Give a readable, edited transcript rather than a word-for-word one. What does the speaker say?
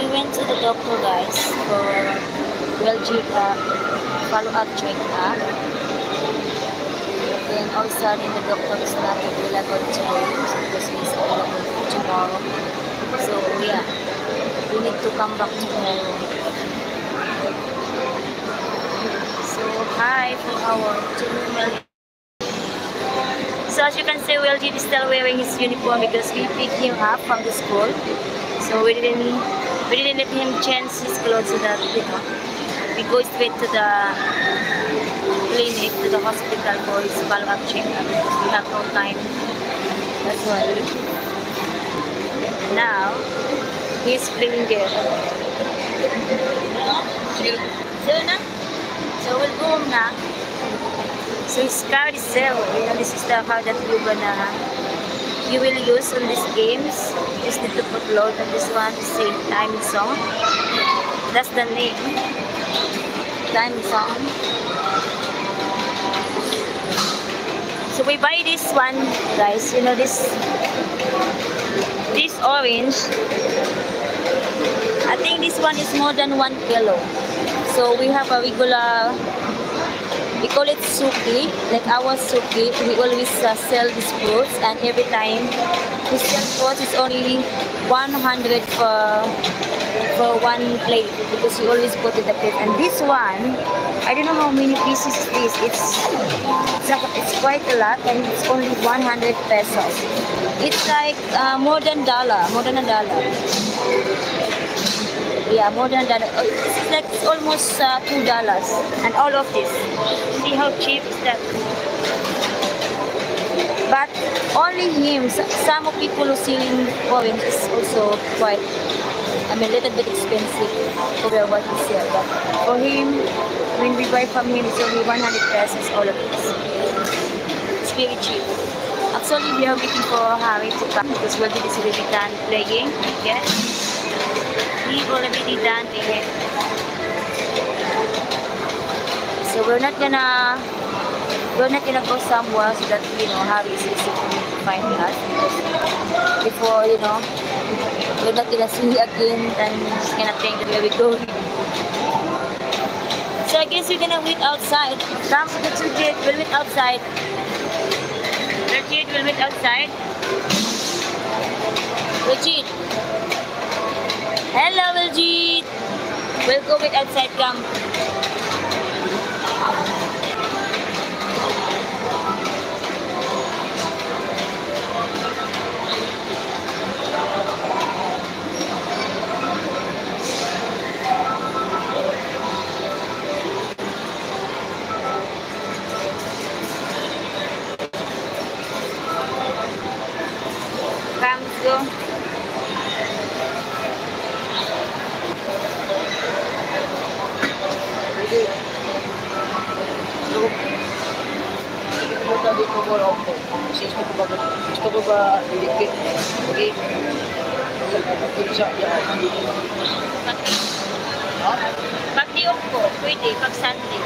went to the doctor, guys, for follow-up check-up. Then all of a sudden the doctor is not available today because he's available tomorrow. So yeah, we need to come back tomorrow. So hi for our two. So as you can see, Weljit is still wearing his uniform because we picked him up from the school. So we didn't let him change his clothes so that, you know, we go straight to the clinic, to the hospital for his follow-up check-up because we have no time. That's why. Now, he's playing there. So we'll go home now. So his card is zero. You know, this is the card that you will use on these games. You just need to put load on this one to say time song. That's the name. Time song. So we buy this one, guys. You know this orange. I think this one is more than 1 kilo. So we have a regular. We call it suki, like our suki. We always sell these fruits, and every time we sell fruits, it's only 100 for one plate because we always put it the plate. And this one, I don't know how many pieces it is. It's quite a lot, and it's only 100 pesos. It's like more than a dollar. Yeah, more than that. It's like almost $2. And all of this. See how cheap is that? But only him. Some of people who selling orange is also quite, a little bit expensive over what he sells. But for him, when we buy from him, it's only 100 pesos, all of this. It's very cheap. Actually, we are waiting for Harry to come because Weljit is already done playing. Okay? He already done it. So we're not gonna go somewhere so that, you know, Harry is easy to find us. Before, you know, we're not gonna see again and just gonna think that where we go. So I guess we're gonna wait outside. Come to the Weljit, we'll wait outside. Weljit, we'll wait outside. Weljit. Hello, Weljit. We'll go wait outside, come. Come, let's go. Gusto ko ba ilikit? Okay. Pag di ko, pwede, pag Sunday.